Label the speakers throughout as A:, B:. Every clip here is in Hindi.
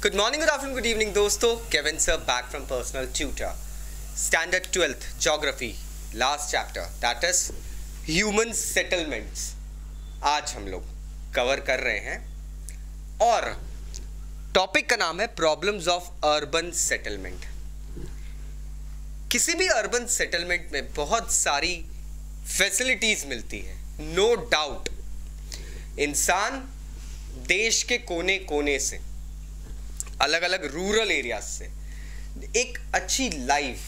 A: Good morning, good afternoon, good evening दोस्तों. Kevin sir back from personal tutor. Standard 12th Geography last chapter that is human settlements. आज हम लोग कवर कर रहे हैं और टॉपिक का नाम है प्रॉब्लम्स ऑफ अर्बन सेटलमेंट. किसी भी अर्बन सेटलमेंट में बहुत सारी फैसिलिटीज मिलती है, नो डाउट. इंसान देश के कोने कोने से, अलग अलग रूरल एरियाज से एक अच्छी लाइफ,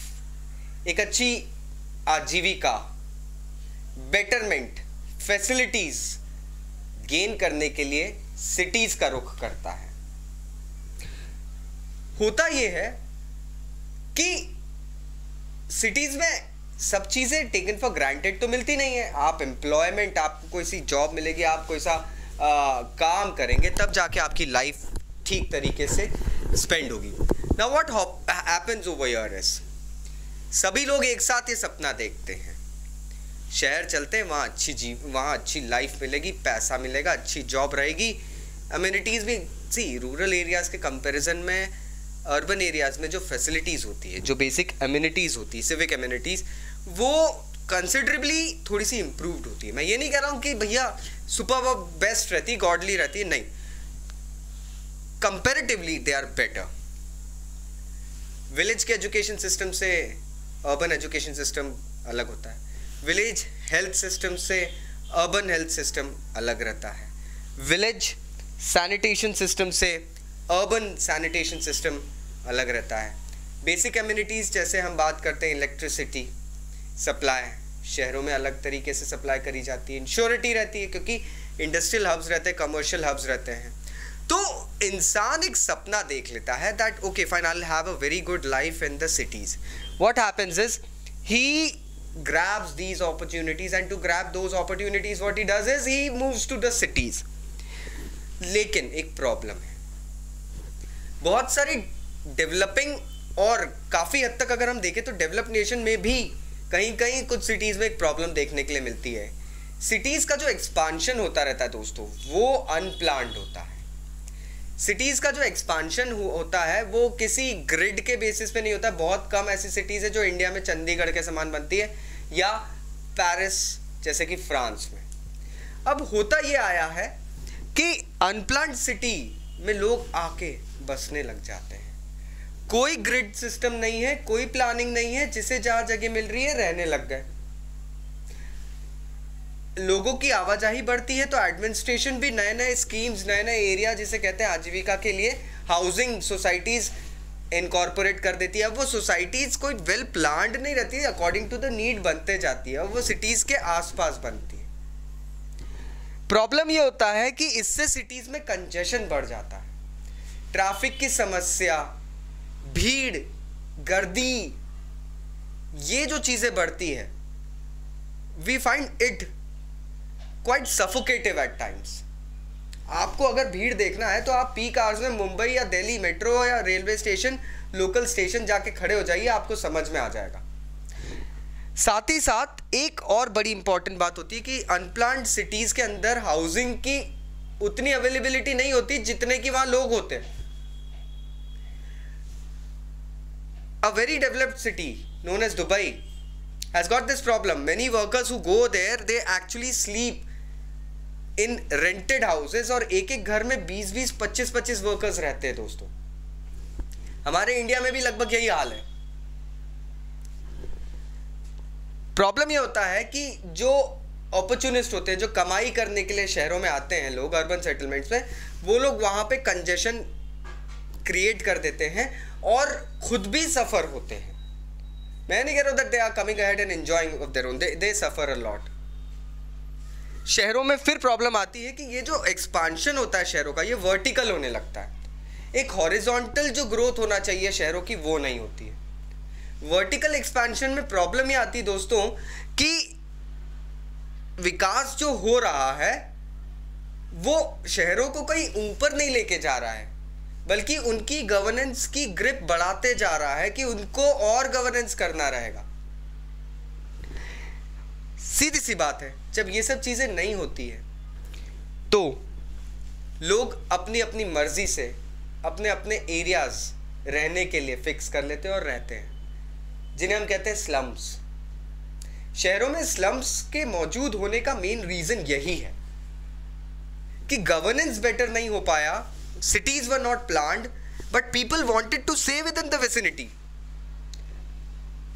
A: एक अच्छी आजीविका, बेटरमेंट, फैसिलिटीज गेन करने के लिए सिटीज का रुख करता है. होता यह है कि सिटीज में सब चीजें टेकन फॉर ग्रांटेड तो मिलती नहीं है. आप एम्प्लॉयमेंट, आपको कोई सी जॉब मिलेगी, आप कोई सा काम करेंगे, तब जाके आपकी लाइफ ठीक तरीके से स्पेंड होगी. Now what happens over here is, सभी लोग एक साथ ये सपना देखते हैं, शहर चलते हैं, वहाँ अच्छी लाइफ मिलेगी, पैसा मिलेगा, अच्छी जॉब रहेगी, अम्यूनिटीज़ भी. सी रूरल एरियाज़ के कंपैरिजन में अर्बन एरियाज़ में जो फैसिलिटीज़ होती है, जो बेसिक अम्यूनिटीज़ होती है, सिविक अम्यूनिटीज़, वो कंसिडरेबली थोड़ी सी इम्प्रूव्ड होती है. मैं ये नहीं कह रहा हूँ कि भैया सुपर बेस्ट रहती, गॉडली रहती है, नहीं. Comparatively they are better. Village के एजुकेशन सिस्टम से अर्बन एजुकेशन सिस्टम अलग होता है. विलेज हेल्थ सिस्टम से अर्बन हेल्थ सिस्टम अलग रहता है. विलेज सैनिटेशन सिस्टम से अर्बन सैनिटेशन सिस्टम अलग रहता है. बेसिक एम्यूनिटीज़ जैसे हम बात करते हैं, इलेक्ट्रिसिटी सप्लाई शहरों में अलग तरीके से सप्लाई करी जाती है. इंश्योरिटी रहती है क्योंकि इंडस्ट्रियल हब्स रहते हैं, कमर्शियल हब्स रहते हैं. तो इंसान एक सपना देख लेता है that okay fine, I will have a very good life in the cities. What happens is he grabs these opportunities, and to grab those opportunities what he does is he moves to the cities. लेकिन एक प्रॉब्लम है, बहुत सारी डेवलपिंग और काफ़ी हद तक अगर हम देखें तो डेवलप नेशन में भी कहीं कहीं कुछ सिटीज़ में एक प्रॉब्लम देखने के लिए मिलती है. सिटीज़ का जो एक्सपांशन होता रहता है दोस्तों, वो अनप्लान्ड होता है. सिटीज़ का जो एक्सपांशन होता है वो किसी ग्रिड के बेसिस पे नहीं होता. बहुत कम ऐसी सिटीज़ है जो इंडिया में चंडीगढ़ के समान बनती है या पेरिस जैसे कि फ्रांस में. अब होता ये आया है कि अनप्लान्ड सिटी में लोग आके बसने लग जाते हैं. कोई ग्रिड सिस्टम नहीं है, कोई प्लानिंग नहीं है, जिसे जहाँ जगह मिल रही है रहने लग गए. लोगों की आवाजाही बढ़ती है तो एडमिनिस्ट्रेशन भी नए नए स्कीम्स, नए नए एरिया जिसे कहते हैं आजीविका के लिए हाउसिंग सोसाइटीज़ इनकॉर्पोरेट कर देती है. अब वो सोसाइटीज़ कोई वेल प्लान्ड नहीं रहती है, अकॉर्डिंग टू द नीड बनते जाती है, वो सिटीज़ के आसपास बनती है. प्रॉब्लम ये होता है कि इससे सिटीज़ में कंजेशन बढ़ जाता है. ट्रैफिक की समस्या, भीड़, गर्दी, ये जो चीज़ें बढ़ती है, we find it quite suffocative at times. आपको अगर भीड़ देखना है तो आप पीक आवर्स में मुंबई या दिल्ली मेट्रो या रेलवे स्टेशन, लोकल स्टेशन जाके खड़े हो जाइए, आपको समझ में आ जाएगा. साथ ही साथ एक और बड़ी इंपॉर्टेंट बात होती है कि अनप्लान्ड सिटीज के अंदर हाउसिंग की उतनी अवेलेबिलिटी नहीं होती जितने कि वहां लोग होते हैं. A very developed city known as Dubai has got this problem. Many workers who go there, they actually sleep in rented houses और एक एक घर में 20-20, 25-25 वर्कर्स रहते हैं दोस्तों. हमारे इंडिया में भी लगभग यही हाल है. प्रॉब्लम ये होता है कि जो अपॉर्चुनिस्ट होते हैं, जो कमाई करने के लिए शहरों में आते हैं लोग अर्बन सेटलमेंट्स में, वो लोग वहाँ पे कंजेशन क्रिएट कर देते हैं और खुद भी सफ़र होते हैं. मैं नहीं कह रहा हूँ that they are coming ahead and enjoying of their own, they suffer a lot. शहरों में फिर प्रॉब्लम आती है कि ये जो एक्सपांशन होता है शहरों का, ये वर्टिकल होने लगता है. एक हॉरिजॉन्टल जो ग्रोथ होना चाहिए शहरों की, वो नहीं होती है. वर्टिकल एक्सपांशन में प्रॉब्लम ये आती है दोस्तों कि विकास जो हो रहा है वो शहरों को कहीं ऊपर नहीं लेके जा रहा है, बल्कि उनकी गवर्नेंस की ग्रिप बढ़ाते जा रहा है कि उनको और गवर्नेंस करना रहेगा. सीधी सी बात है, जब ये सब चीज़ें नहीं होती है तो लोग अपनी अपनी मर्जी से अपने अपने एरियाज रहने के लिए फिक्स कर लेते हैं और रहते हैं, जिन्हें हम कहते हैं स्लम्स। शहरों में स्लम्स के मौजूद होने का मेन रीजन यही है कि गवर्नेंस बेटर नहीं हो पाया, cities were not planned but people wanted to stay within the vicinity।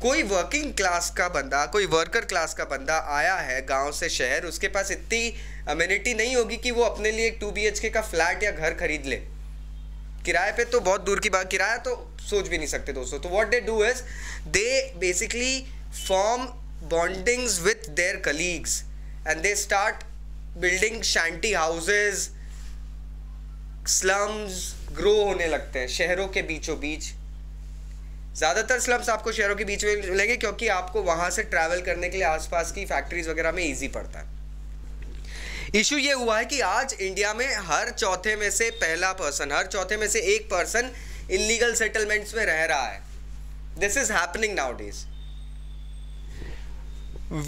A: कोई वर्किंग क्लास का बंदा, कोई वर्कर क्लास का बंदा आया है गांव से शहर, उसके पास इतनी अम्यूनिटी नहीं होगी कि वो अपने लिए एक 2 BHK का फ्लैट या घर खरीद ले। किराए पे तो बहुत दूर की बात, किराया तो सोच भी नहीं सकते दोस्तों। तो what they do is they basically form bondings with their colleagues and they start building shanty houses. Slums grow होने लगते हैं शहरों के बीचों बीच। ज़्यादातर स्लम्स आपको शहरों के बीच में मिलेंगे क्योंकि आपको वहाँ से ट्रैवल करने के लिए आसपास की फैक्ट्रीज वगैरह में इजी पड़ता है। इशू ये हुआ है कि आज इंडिया में हर चौथे में से एक पर्सन इलीगल सेटलमेंट्स में रह रहा है। This is happening nowadays.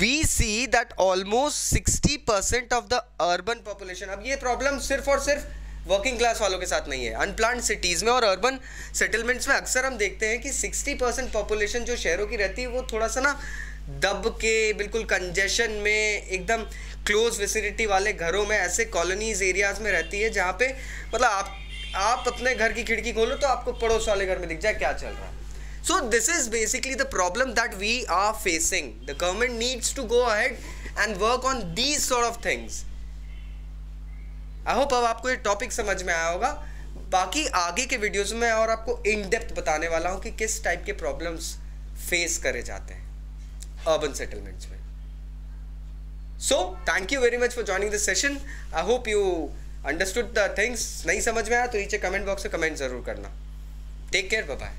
A: We see that almost 60% of the urban population, अब ये प्रॉब्लम सिर्फ और सिर्फ वर्किंग क्लास वालों के साथ नहीं है, अनप्लान्ड सिटीज़ में और अर्बन सेटलमेंट्स में अक्सर हम देखते हैं कि 60% पॉपुलेशन जो शहरों की रहती है वो थोड़ा सा ना दब के बिल्कुल कंजेशन में एकदम क्लोज विसिनिटी वाले घरों में, ऐसे कॉलोनीज एरियाज में रहती है जहाँ पे मतलब आप अपने घर की खिड़की खोलो तो आपको पड़ोस वाले घर में दिख जाए क्या चल रहा है। So this is basically the problem that we are facing. The government needs to go ahead and work on these sort of things. I hope अब आपको ये टॉपिक समझ में आया होगा। बाकी आगे के वीडियोस में और आपको इन डेप्थ बताने वाला हूँ कि किस टाइप के प्रॉब्लम्स फेस करे जाते हैं अर्बन सेटलमेंट्स में। So thank you very much for joining this session. I hope you understood the things. नहीं समझ में आया तो नीचे कमेंट बॉक्स में कमेंट जरूर करना। Take care, bye bye.